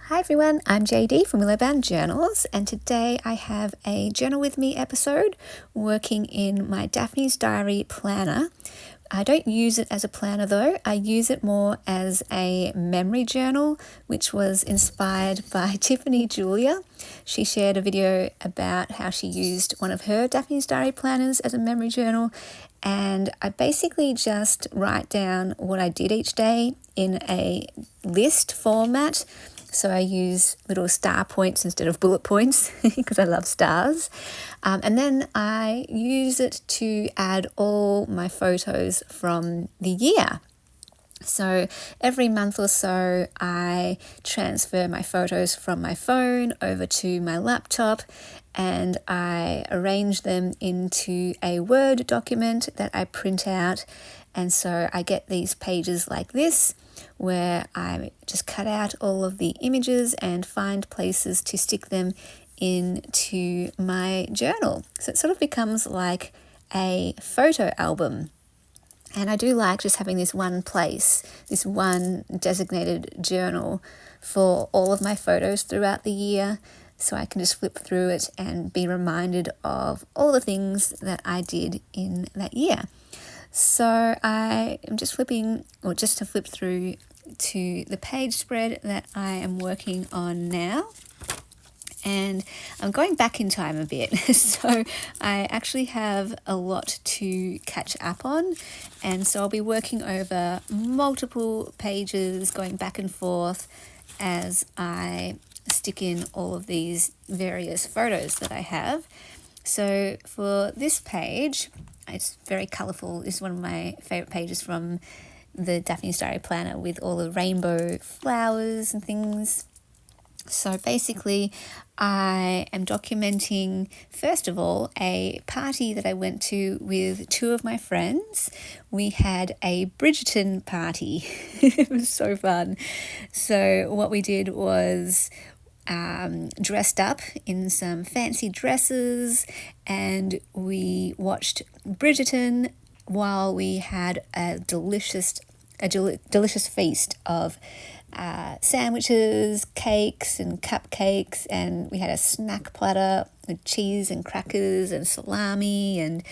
Hi everyone, I'm JD from Willowbound Journals, and today I have a Journal With Me episode working in my Daphne's Diary planner. I don't use it as a planner though, I use it more as a memory journal, which was inspired by Tiffany Julia. She shared a video about how she used one of her Daphne's Diary planners as a memory journal, and I basically just write down what I did each day in a list format. So I use little star points instead of bullet points because I love stars. And then I use it to add all my photos from the year. So every month or so, I transfer my photos from my phone over to my laptop and I arrange them into a Word document that I print out. And so I get these pages like this, where I just cut out all of the images and find places to stick them into my journal. So it sort of becomes like a photo album. And I do like just having this one place, this one designated journal for all of my photos throughout the year, so I can just flip through it and be reminded of all the things that I did in that year. So I am just to flip through to the page spread that I am working on now. And I'm going back in time a bit, so I actually have a lot to catch up on, and so I'll be working over multiple pages, going back and forth as I stick in all of these various photos that I have. So for this page, it's very colourful. This is one of my favourite pages from the Daphne's Diary planner with all the rainbow flowers and things. So basically, I am documenting, first of all, a party that I went to with two of my friends. We had a Bridgerton party. It was so fun. So what we did was dressed up in some fancy dresses, and we watched Bridgerton while we had a delicious feast of sandwiches, cakes and cupcakes, and we had a snack platter with cheese and crackers and salami and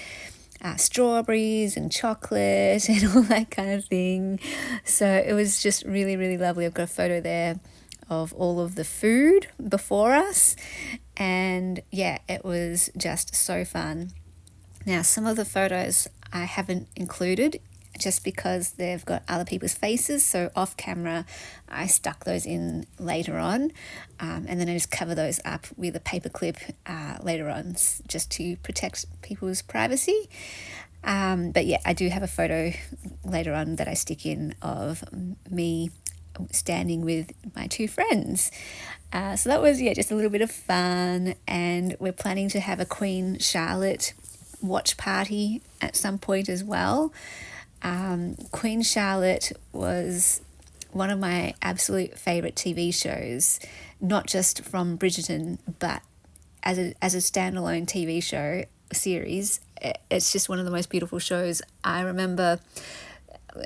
strawberries and chocolate and all that kind of thing. So it was just really, really lovely. I've got a photo there of all of the food before us, and yeah, it was just so fun. Now, some of the photos I haven't included just because they've got other people's faces, so off camera I stuck those in later on, and then I just cover those up with a paper clip later on just to protect people's privacy. But yeah, I do have a photo later on that I stick in of me standing with my two friends. So that was just a little bit of fun, and we're planning to have a Queen Charlotte watch party at some point as well. Queen Charlotte was one of my absolute favourite TV shows, not just from Bridgerton, but as a standalone TV show series. It's just one of the most beautiful shows. I remember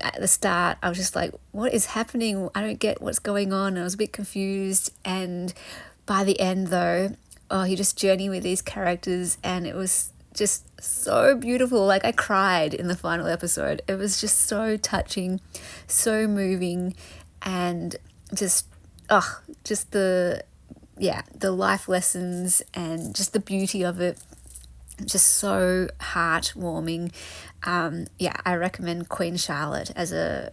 at the start I was just like, what is happening? I don't get what's going on. I was a bit confused, and by the end though, you just journey with these characters, and it was just so beautiful. Like, I cried in the final episode. It was just so touching, so moving, and just the life lessons and just the beauty of it, just so heartwarming. I recommend Queen Charlotte as a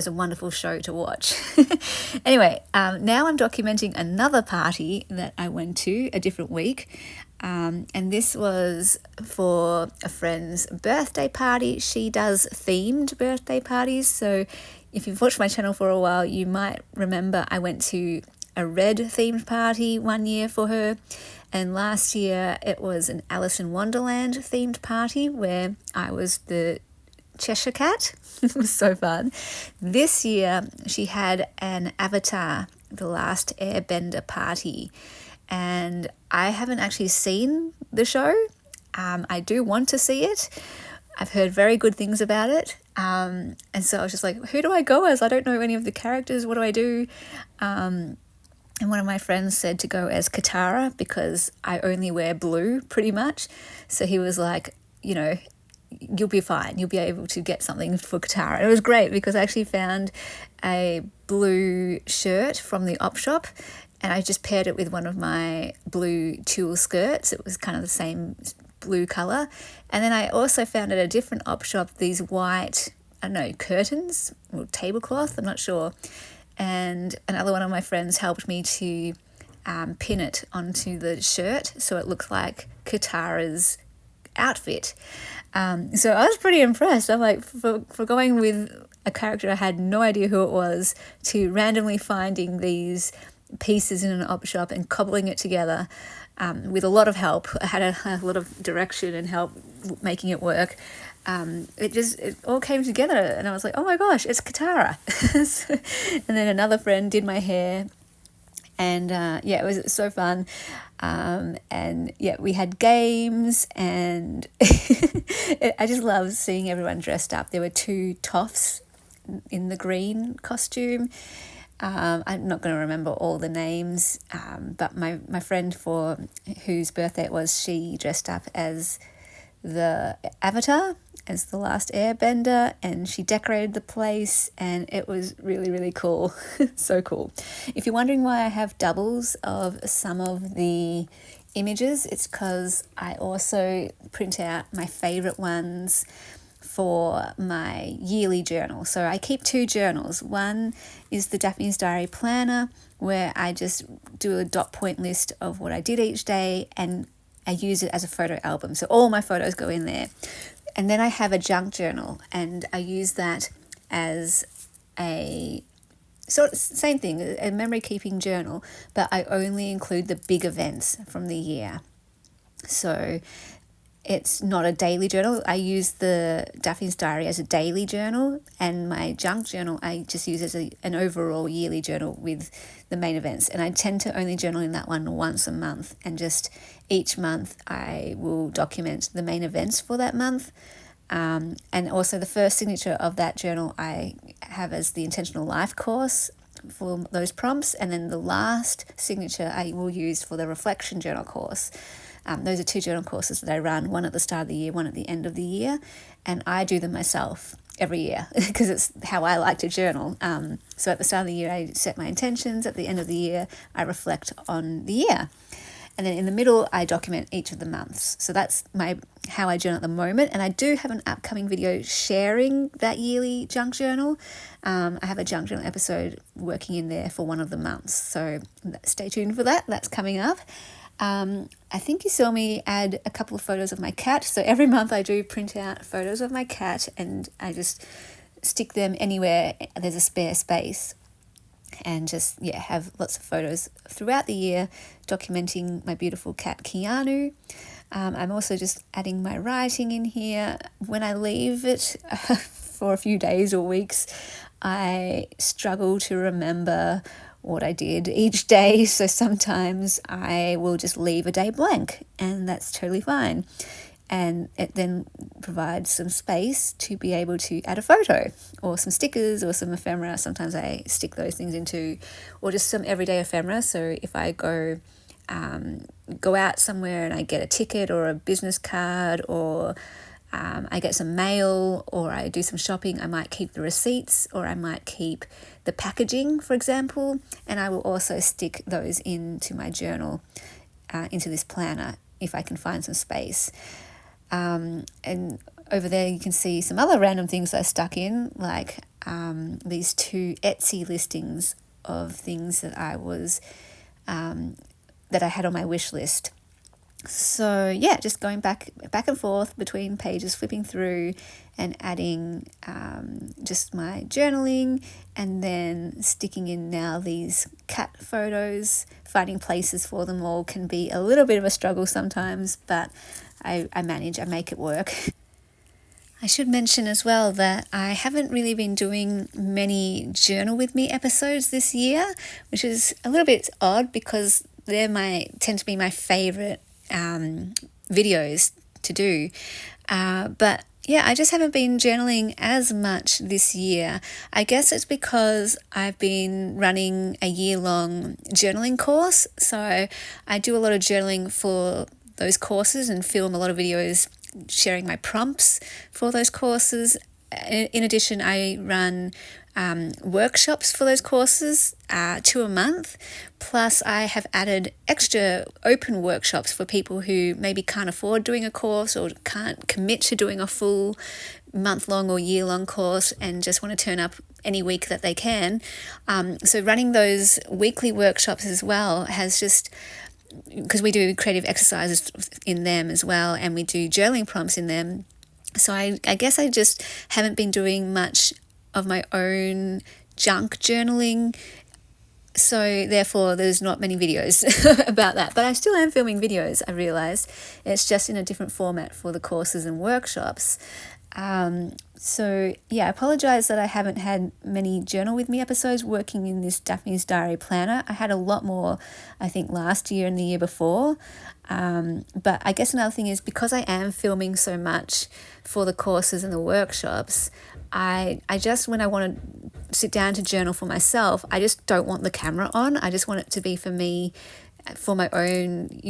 wonderful show to watch. Anyway, now I'm documenting another party that I went to a different week, and this was for a friend's birthday party. She does themed birthday parties, so if you've watched my channel for a while, you might remember I went to a red themed party one year for her, and last year it was an Alice in Wonderland themed party where I was the Cheshire Cat. It was so fun. This year she had an Avatar, The Last Airbender party, and I haven't actually seen the show. I do want to see it. I've heard very good things about it. And so I was just like, who do I go as? I don't know any of the characters. What do I do? And one of my friends said to go as Katara because I only wear blue pretty much. So he was like, you'll be fine. You'll be able to get something for Katara. It was great because I actually found a blue shirt from the op shop and I just paired it with one of my blue tulle skirts. It was kind of the same blue colour. And then I also found at a different op shop these white, curtains or tablecloth, I'm not sure. And another one of my friends helped me to pin it onto the shirt so it looks like Katara's outfit. So I was pretty impressed. I'm like, for going with a character I had no idea who it was to randomly finding these pieces in an op shop and cobbling it together with a lot of help. I had a lot of direction and help making it work. It all came together and I was like, oh my gosh, it's Katara. And then another friend did my hair and it was so fun. We had games and I just love seeing everyone dressed up. There were 2 toffs in the green costume. I'm not going to remember all the names, but my friend for whose birthday it was, she dressed up as the Avatar, as the last airbender, and she decorated the place and it was really, really cool. So cool. If you're wondering why I have doubles of some of the images, it's because I also print out my favorite ones for my yearly journal. So I keep 2 journals. One is the Daphne's Diary Planner, where I just do a dot point list of what I did each day and I use it as a photo album. So all my photos go in there. And then I have a junk journal and I use that as a same thing, a memory keeping journal, but I only include the big events from the year. So it's not a daily journal. I use the Daphne's Diary as a daily journal, and my junk journal I just use as an overall yearly journal with the main events. And I tend to only journal in that one once a month, and just each month I will document the main events for that month. And also the first signature of that journal I have as the Intentional Life course for those prompts, and then the last signature I will use for the Reflection Journal course. Those are 2 journal courses that I run, one at the start of the year, one at the end of the year, and I do them myself every year because it's how I like to journal. So at the start of the year, I set my intentions. At the end of the year, I reflect on the year. And then in the middle, I document each of the months. So that's how I journal at the moment. And I do have an upcoming video sharing that yearly junk journal. I have a junk journal episode working in there for one of the months. So stay tuned for that. That's coming up. I think you saw me add a couple of photos of my cat. So every month I do print out photos of my cat and I just stick them anywhere there's a spare space. And just, have lots of photos throughout the year documenting my beautiful cat Keanu. I'm also just adding my writing in here. When I leave it for a few days or weeks, I struggle to remember what I did each day. So sometimes I will just leave a day blank, and that's totally fine. And it then provides some space to be able to add a photo or some stickers or some ephemera. Sometimes I stick those things into, or just some everyday ephemera. So if I go out somewhere and I get a ticket or a business card, or I get some mail, or I do some shopping, I might keep the receipts, or I might keep the packaging, for example, and I will also stick those into my journal, into this planner if I can find some space. And over there you can see some other random things I stuck in, like these 2 Etsy listings of things that I was that I had on my wish list. So just going back and forth between pages, flipping through and adding just my journaling, and then sticking in now these cat photos. Finding places for them all can be a little bit of a struggle sometimes, but I manage, I make it work. I should mention as well that I haven't really been doing many Journal With Me episodes this year, which is a little bit odd because they tend to be my favourite videos to do. But yeah, I just haven't been journaling as much this year. I guess it's because I've been running a year-long journaling course. So I do a lot of journaling for those courses and film a lot of videos sharing my prompts for those courses. In addition, I run workshops for those courses, 2 a month. Plus, I have added extra open workshops for people who maybe can't afford doing a course or can't commit to doing a full month-long or year-long course and just want to turn up any week that they can. So running those weekly workshops as well has just, because we do creative exercises in them as well, and we do journaling prompts in them. So I guess I just haven't been doing much of my own junk journaling. So therefore, there's not many videos about that. But I still am filming videos, I realize. It's just in a different format for the courses and workshops. So yeah, I apologize that I haven't had many journal with me episodes working in this Daphne's Diary planner. I had a lot more, I think, last year and the year before. But I guess another thing is because I am filming so much for the courses and the workshops, I just, when I want to sit down to journal for myself, I just don't want the camera on. I just want it to be for me, for my own,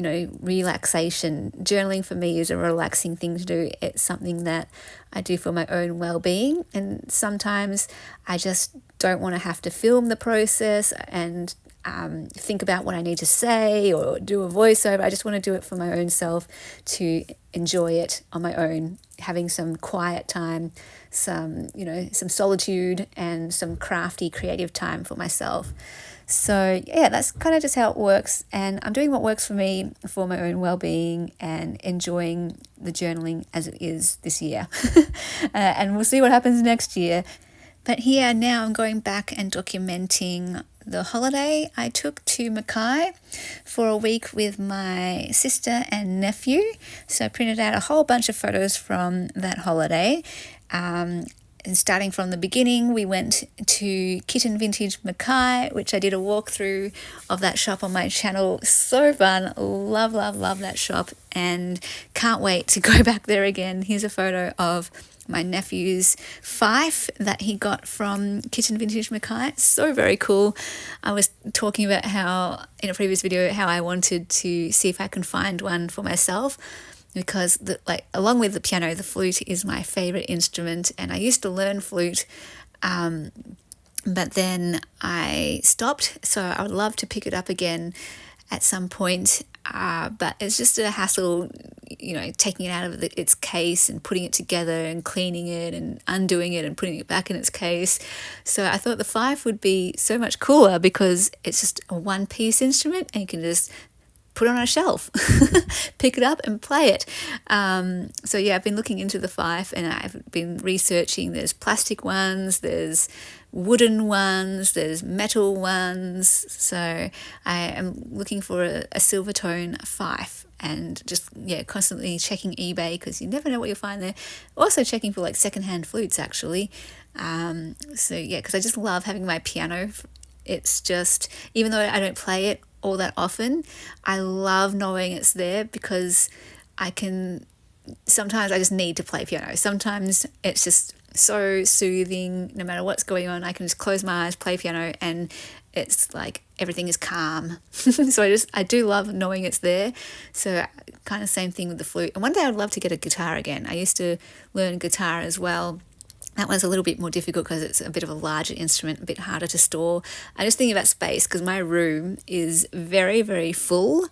relaxation. Journaling for me is a relaxing thing to do. It's something that I do for my own well-being. And sometimes I just don't want to have to film the process and think about what I need to say or do a voiceover. I just want to do it for my own self, to enjoy it on my own, having some quiet time, some solitude and some crafty, creative time for myself. So yeah, that's kind of just how it works. And I'm doing what works for me for my own well-being and enjoying the journaling as it is this year. And we'll see what happens next year. But here now I'm going back and documenting the holiday I took to Maui for a week with my sister and nephew. So I printed out a whole bunch of photos from that holiday. And starting from the beginning, we went to Kitten Vintage Maui, which I did a walkthrough of that shop on my channel. So fun. Love, love, love that shop, and can't wait to go back there again. Here's a photo of my nephew's fife that he got from Kitten Vintage Maui. So very cool. I was talking about how, in a previous video, how I wanted to see if I can find one for myself, because along with the piano, the flute is my favorite instrument, and I used to learn flute, but then I stopped. So I would love to pick it up again at some point, but it's just a hassle, taking it out of its case and putting it together and cleaning it and undoing it and putting it back in its case. So I thought the fife would be so much cooler because it's just a one-piece instrument and you can just put it on a shelf, pick it up and play it. So yeah, I've been looking into the fife and I've been researching. There's plastic ones, there's wooden ones, there's metal ones. So I am looking for a silver tone fife, and just constantly checking eBay because you never know what you'll find there. Also checking for secondhand flutes actually. Because I just love having my piano. It's just, even though I don't play it all that often, I love knowing it's there because sometimes I just need to play piano. Sometimes it's just so soothing. No matter what's going on, I can just close my eyes, play piano, and it's like everything is calm. So I do love knowing it's there. So kind of same thing with the flute. And one day I would love to get a guitar again. I used to learn guitar as well. That was a little bit more difficult because it's a bit of a larger instrument, a bit harder to store. I just think about space because my room is very, very full,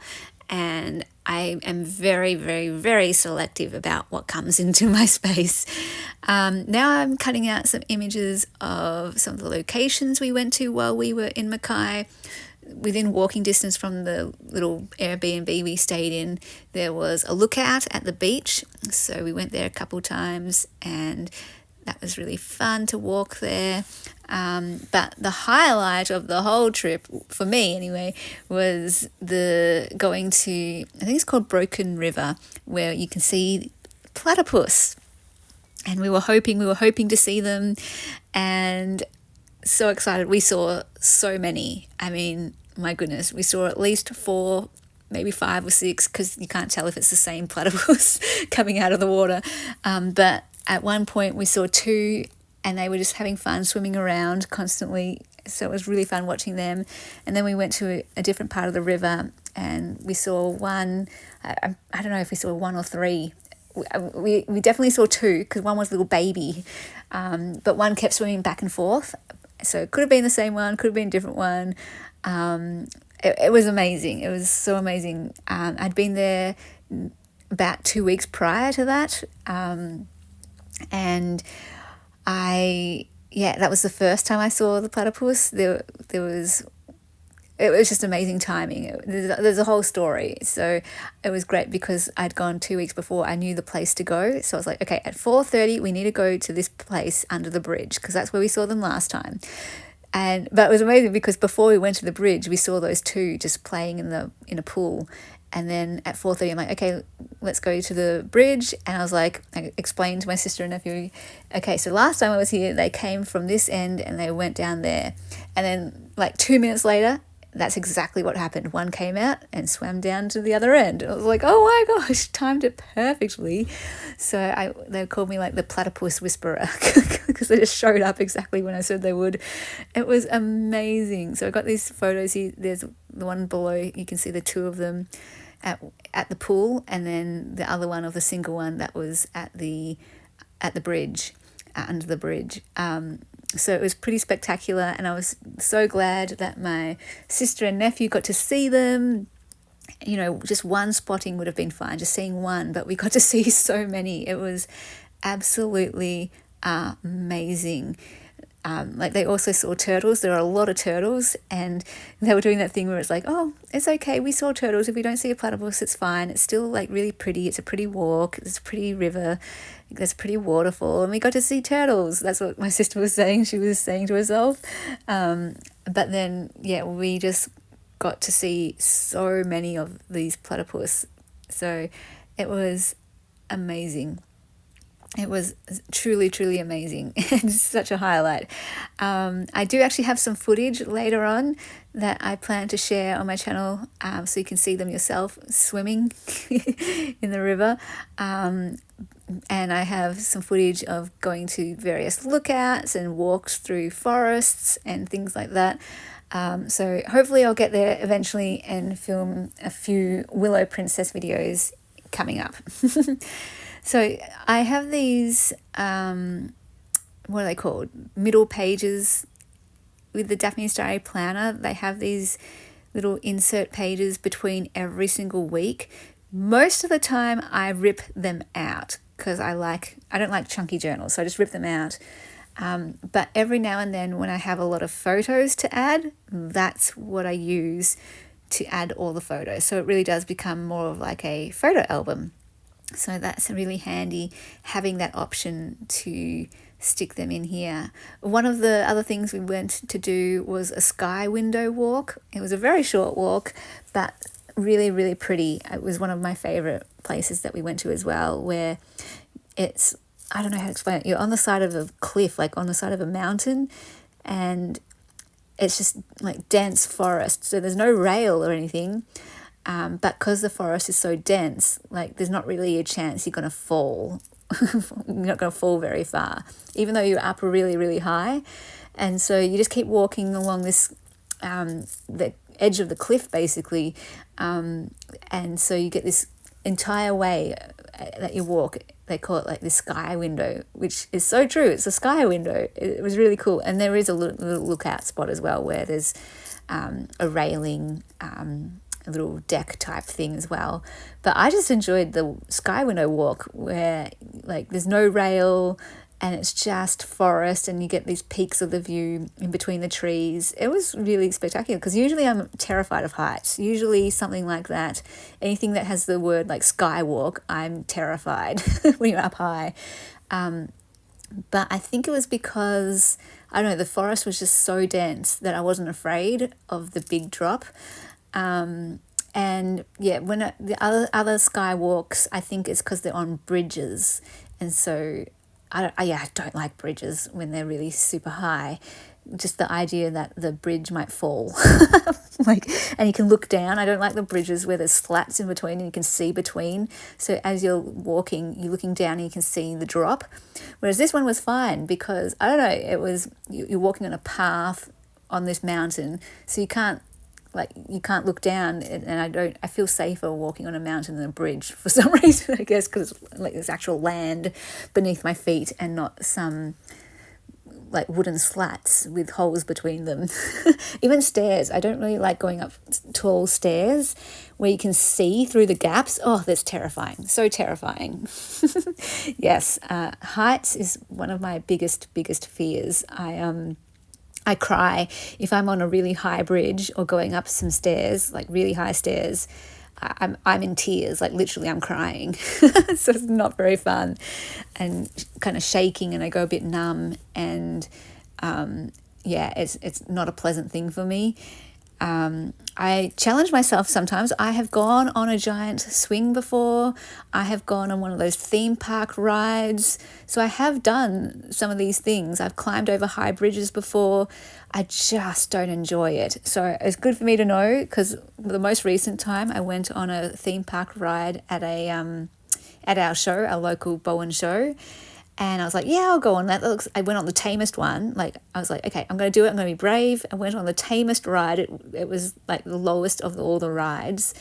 and I am very, very, very selective about what comes into my space. Now I'm cutting out some images of some of the locations we went to while we were in Maui. Within walking distance from the little Airbnb we stayed in, there was a lookout at the beach. So we went there a couple times and that was really fun to walk there. But the highlight of the whole trip, for me anyway, was going to, I think it's called Broken River, where you can see platypus. And we were hoping to see them, and so excited. We saw so many. I mean, my goodness, we saw at least 4, maybe 5 or 6, because you can't tell if it's the same platypus coming out of the water. But At one point we saw two, and they were just having fun swimming around constantly. So it was really fun watching them. And then we went to a different part of the river, and we saw one. I don't know if we saw one or three. We definitely saw two, because one was a little baby, but one kept swimming back and forth. So it could have been the same one, could have been a different one. It was amazing. It was so amazing. I'd been there about 2 weeks prior to that, and that was the first time I saw the platypus. It was just amazing timing. There's a whole story. So it was great because I'd gone 2 weeks before. I knew the place to go. So I was like, okay, at 4:30, we need to go to this place under the bridge, because that's where we saw them last time. But it was amazing because before we went to the bridge, we saw those two just playing in a pool. And then at 4:30, I'm like, okay, let's go to the bridge. And I explained to my sister and nephew, okay, so last time I was here, they came from this end and they went down there. And then 2 minutes later, that's exactly what happened. One came out and swam down to the other end. I was like, oh my gosh, timed it perfectly. So they called me the platypus whisperer, because they just showed up exactly when I said they would. It was amazing. So I got these photos here. There's the one below. You can see the two of them at the pool, and then the other one of the single one that was at the bridge, under the bridge. So it was pretty spectacular, and I was so glad that my sister and nephew got to see them. Just one spotting would have been fine, just seeing one, but we got to see so many. It was absolutely amazing. They also saw turtles. There are a lot of turtles, and they were doing that thing where it's like, oh, it's okay, we saw turtles. If we don't see a platypus, it's fine. It's still really pretty. It's a pretty walk. It's a pretty river. There's a pretty waterfall, and we got to see turtles. That's what my sister was saying. She was saying to herself. But then, we just got to see so many of these platypus. So it was amazing. It was truly, truly amazing. It's such a highlight. I do actually have some footage later on that I plan to share on my channel, so you can see them yourself swimming in the river. And I have some footage of going to various lookouts and walks through forests and things like that. So hopefully I'll get there eventually and film a few Willow Princess videos coming up. So I have these, what are they called? Middle pages with the Daphne's Diary Planner. They have these little insert pages between every single week. Most of the time I rip them out because I don't like chunky journals, so I just rip them out. But every now and then when I have a lot of photos to add, that's what I use to add all the photos. So it really does become more of a photo album. So that's really handy, having that option to stick them in here. One of the other things we went to do was a sky window walk. It was a very short walk, but really, really pretty. It was one of my favorite places that we went to as well, where it's, I don't know how to explain it. You're on the side of a cliff, on the side of a mountain, and it's just dense forest. So there's no rail or anything. But because the forest is so dense, there's not really a chance you're going to fall. You're not going to fall very far, even though you're up really, really high. And so you just keep walking along this, the edge of the cliff, basically. And so you get this entire way that you walk. They call it this sky window, which is so true. It's a sky window. It was really cool. And there is a little lookout spot as well, where there's a railing, a little deck type thing as well. But I just enjoyed the sky window walk, where there's no rail and it's just forest, and you get these peaks of the view in between the trees. It was really spectacular, because usually I'm terrified of heights. Usually something like that, anything that has the word skywalk, I'm terrified when you're up high. But I think it was because, I don't know, the forest was just so dense that I wasn't afraid of the big drop. When the other skywalks, I think it's because they're on bridges, and so I don't like bridges when they're really super high. just the idea that the bridge might fall. Like, and you can look down. I don't like the bridges where there's slats in between and you can see between. So as you're walking, you're looking down and you can see the drop. Whereas this one was fine because, I don't know, it was, you're walking on a path on this mountain, so you can't look down, and I feel safer walking on a mountain than a bridge for some reason, I guess, because there's actual land beneath my feet and not some wooden slats with holes between them. Even stairs, I don't really like going up tall stairs where you can see through the gaps. Oh, that's terrifying, so terrifying. Yes, heights is one of my biggest fears. I cry if I'm on a really high bridge or going up some stairs, really high stairs. I'm in tears, literally I'm crying. So it's not very fun, and kind of shaking, and I go a bit numb, and it's not a pleasant thing for me. I challenge myself sometimes. I have gone on a giant swing before. I have gone on one of those theme park rides. So I have done some of these things. I've climbed over high bridges before. I just don't enjoy it. So it's good for me to know, because the most recent time I went on a theme park ride at our show, our local Bowen show. And I was like, yeah, I'll go on that. I went on the tamest one. I was like, okay, I'm going to do it. I'm going to be brave. I went on the tamest ride. It was the lowest of all the rides.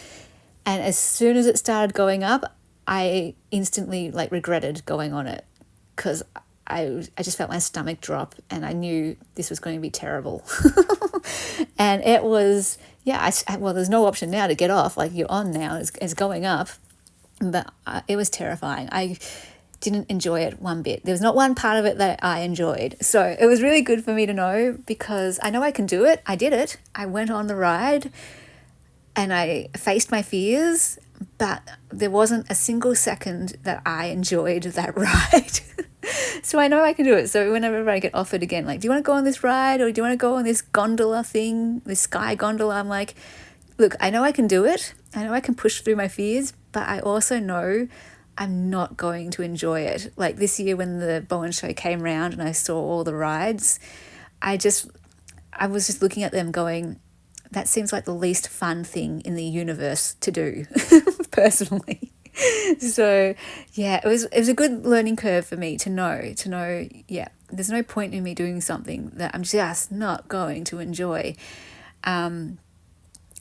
And as soon as it started going up, I instantly regretted going on it, because I just felt my stomach drop, and I knew this was going to be terrible. And it was, well, there's no option now to get off. You're on now, it's going up. But it was terrifying. I didn't enjoy it one bit. There was not one part of it that I enjoyed. So it was really good for me to know, because I know I can do it. I did it. I went on the ride and I faced my fears, but there wasn't a single second that I enjoyed that ride. So I know I can do it. So whenever I get offered again, do you want to go on this ride, or do you want to go on this gondola thing, this sky gondola? I'm like, look, I know I can do it. I know I can push through my fears, but I also know I'm not going to enjoy it. This year when the Bowen show came round and I saw all the rides, I was just looking at them going, that seems like the least fun thing in the universe to do, personally. So yeah, it was a good learning curve for me to know, there's no point in me doing something that I'm just not going to enjoy.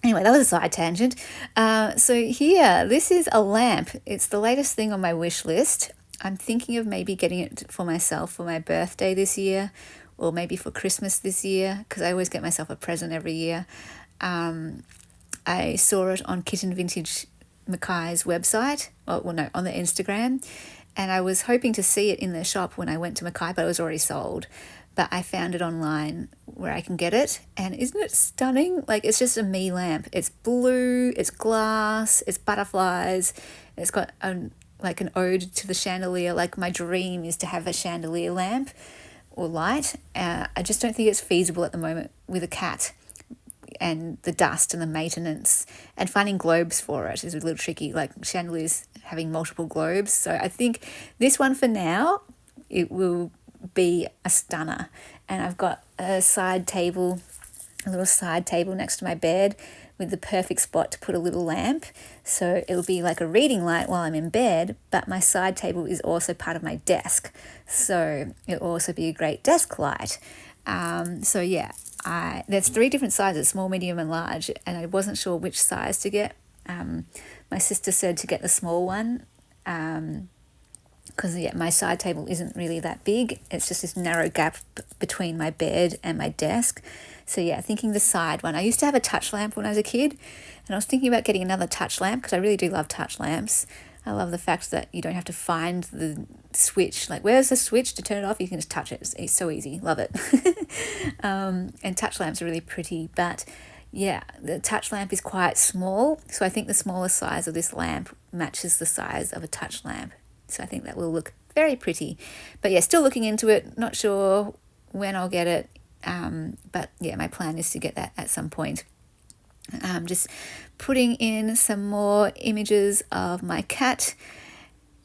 Anyway, that was a side tangent. So here, this is a lamp. It's the latest thing on my wish list. I'm thinking of maybe getting it for myself for my birthday this year, or maybe for Christmas this year, because I always get myself a present every year. I saw it on Kitten Vintage Mackay's website, on the Instagram, and I was hoping to see it in their shop when I went to Mackay, but it was already sold. But I found it online where I can get it, and isn't it stunning? It's just a me lamp. It's blue, it's glass, it's butterflies. It's got an ode to the chandelier. My dream is to have a chandelier lamp or light. I just don't think it's feasible at the moment with a cat, and the dust and the maintenance, and finding globes for it is a little tricky. Chandeliers having multiple globes. So I think this one for now, it will be a stunner. And I've got a little side table next to my bed with the perfect spot to put a little lamp. So it'll be like a reading light while I'm in bed, but my side table is also part of my desk. So it'll also be a great desk light. There's 3 different sizes, small, medium and large, and I wasn't sure which size to get. My sister said to get the small one, because my side table isn't really that big. It's just this narrow gap between my bed and my desk. So thinking the side one. I used to have a touch lamp when I was a kid, and I was thinking about getting another touch lamp, because I really do love touch lamps. I love the fact that you don't have to find the switch. Where's the switch to turn it off? You can just touch it. It's so easy. Love it. And touch lamps are really pretty, but the touch lamp is quite small. So I think the smaller size of this lamp matches the size of a touch lamp. So I think that will look very pretty. But still looking into it. Not sure when I'll get it. But my plan is to get that at some point. Just putting in some more images of my cat,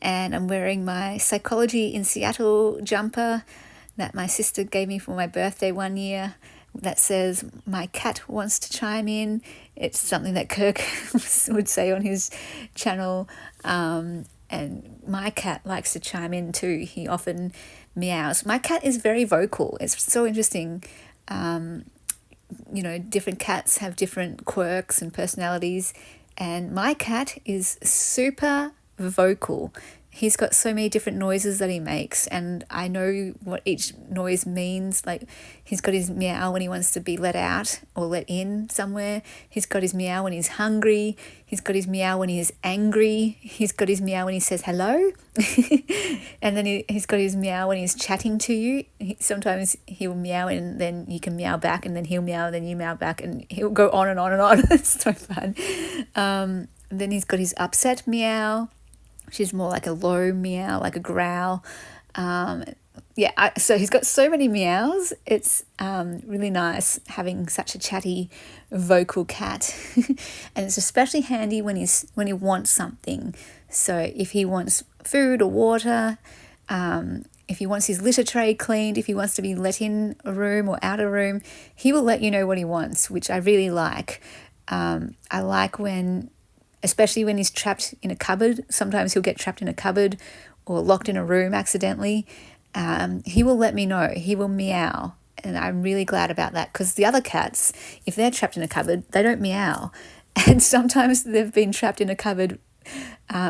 and I'm wearing my Psychology in Seattle jumper. that my sister gave me for my birthday one year that says, "My cat wants to chime in." It's something that Kirk would say on his channel. And my cat likes to chime in too. He often meows. My cat is very vocal. It's so interesting. Different cats have different quirks and personalities. And my cat is super vocal. He's got so many different noises that he makes, and I know what each noise means. Like, he's got his meow when he wants to be let out or let in somewhere. He's got his meow when he's hungry. He's got his meow when he's angry. He's got his meow when he says hello. And then he's got his meow when he's chatting to you. Sometimes he'll meow and then you can meow back, and then he'll meow and then you meow back, and he'll go on and on and on. It's so fun. Then he's got his upset meow, which is more like a low meow, like a growl. So he's got so many meows. It's really nice having such a chatty, vocal cat. And it's especially handy when he wants something. So if he wants food or water, if he wants his litter tray cleaned, if he wants to be let in a room or out a room, he will let you know what he wants, which I really like. I like especially when he's trapped in a cupboard. Sometimes he'll get trapped in a cupboard or locked in a room accidentally. He will let me know. He will meow. And I'm really glad about that, because the other cats, if they're trapped in a cupboard, they don't meow. And sometimes they've been trapped in a cupboard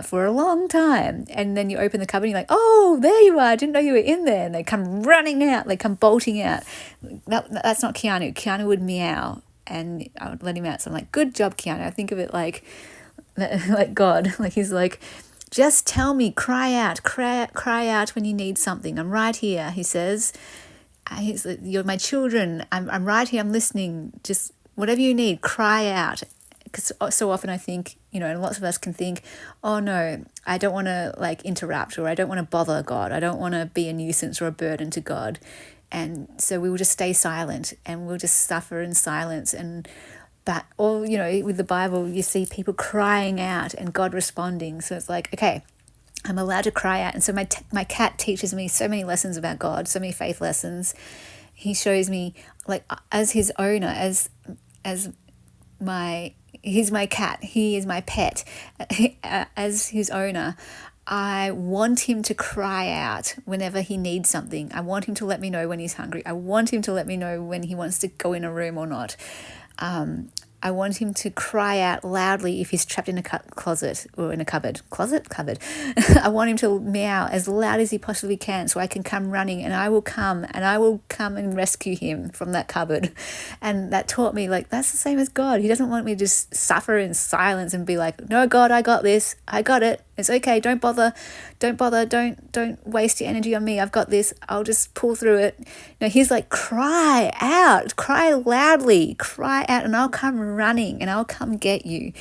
for a long time. And then you open the cupboard and you're like, "Oh, there you are. I didn't know you were in there." And they come running out. They come bolting out. That's not Keanu. Keanu would meow and I would let him out. So I'm like, "Good job, Keanu." I think of it like God, like he's like, "Just tell me, cry out when you need something. I'm right here," he says. He's like, "You're my children. I'm right here. I'm listening. Just whatever you need, cry out." Because so often I think, and lots of us can think, "Oh no, I don't want to interrupt, or I don't want to bother God. I don't want to be a nuisance or a burden to God." And so we will just stay silent and we'll just suffer in silence. But with the Bible, you see people crying out and God responding. So it's like, okay, I'm allowed to cry out. And so my cat teaches me so many lessons about God, so many faith lessons. He shows me, as his owner, he's my cat. He is my pet. As his owner, I want him to cry out whenever he needs something. I want him to let me know when he's hungry. I want him to let me know when he wants to go in a room or not. I want him to cry out loudly if he's trapped in a closet or in a cupboard. Cupboard. I want him to meow as loud as he possibly can so I can come running, and I will come and rescue him from that cupboard. And that taught me, that's the same as God. He doesn't want me to just suffer in silence and be like, "No, God, I got this. I got it. It's okay. Don't bother. Don't waste your energy on me. I've got this. I'll just pull through it." No, he's like, cry out, cry loudly, cry out, and I'll come running and I'll come get you.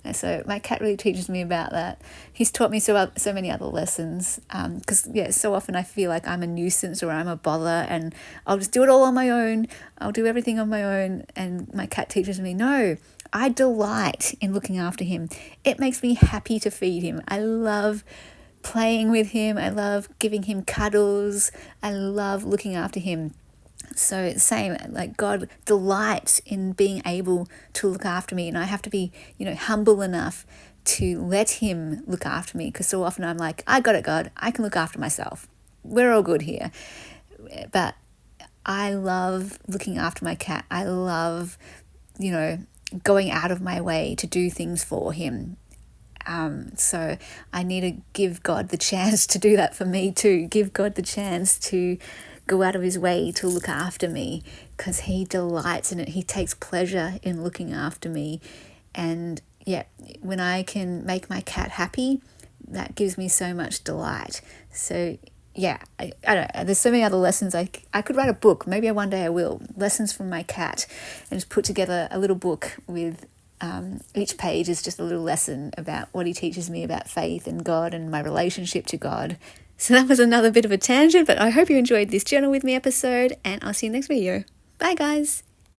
And so my cat really teaches me about that. He's taught me so many other lessons, because so often I feel like I'm a nuisance or I'm a bother, and I'll just do it all on my own. I'll do everything on my own. And my cat teaches me, no, I delight in looking after him. It makes me happy to feed him. I love playing with him. I love giving him cuddles. I love looking after him. So same, God delights in being able to look after me, and I have to be, humble enough to let him look after me, because so often I'm like, "I got it, God. I can look after myself. We're all good here." But I love looking after my cat. I love, going out of my way to do things for him. So I need to give God the chance to do that for me too. Give God the chance to go out of his way to look after me, because he delights in it. He takes pleasure in looking after me. And when I can make my cat happy, that gives me so much delight. So I don't know. There's so many other lessons. I could write a book. Maybe one day I will. Lessons from my cat, and just put together a little book with each page is just a little lesson about what he teaches me about faith and God and my relationship to God. So that was another bit of a tangent, but I hope you enjoyed this Journal With Me episode, and I'll see you next video. Bye, guys.